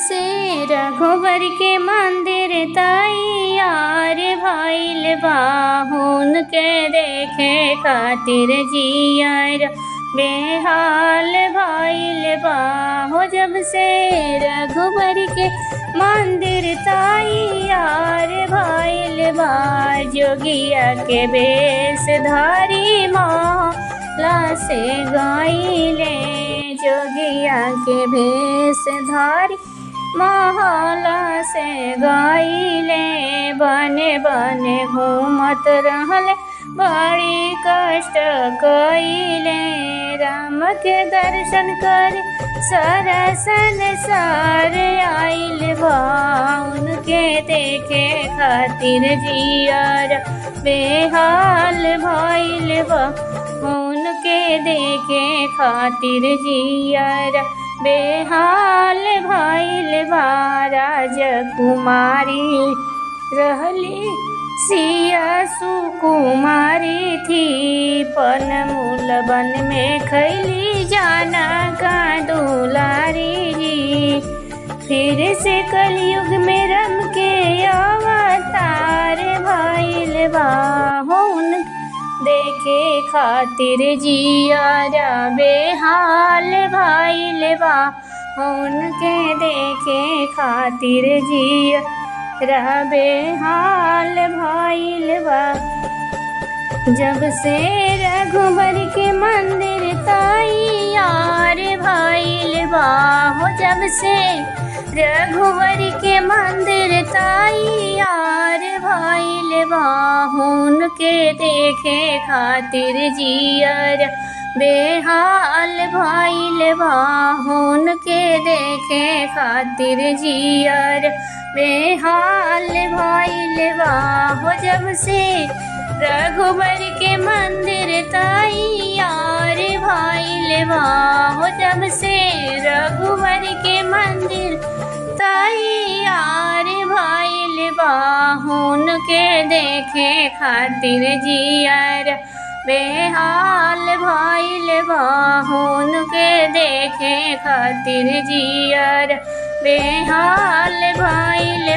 से रघुवर के मंदिर तैयार भइल बा, उनके देखे खातिर जियर बेहाल भइल बा। हो जब से रघुवर के मंदिर तैयार भइल बा, जोगिया के वेश धारी माला से गाइले, जोगिया के वेश धारी माला से गाइले। बने बने घूमत रहले, बड़ी कष्ट कइले, राम के दर्शन कर सारा संसार आइल बा, उनके देखे खातिर जियर बेहाल भइल बा, उनके देखे खातिर जियर बेहाल भइल बा। राजकुमारी रहली सिया सुकुमारी थी, पनमूल वन में खैली जाना का दुलारी जी। फिर से कलयुग में रम के अवतार भइल बा, उन देखे खातिर जियर बेहाल भइल बा, उनके देखे खातिर जियर बेहाल भइल बा। जब से रघुवर के मंदिर तैयार भइल बा, हो जब से रघुवर के मंदिर तैयार भइल बा, उनके देखे खातिर जियर बेहाल भइल बा, उनके देखे खातिर जियर बेहाल भइल बा। हो जब से रघुवर के मंदिर तैयार भइल बा, हो जब से रघुवर के मंदिर तैयार भइल बा, उनके देखे खातिर जियर बेहाल भइल बा, उनके देखे खातिर जियर बेहाल भइल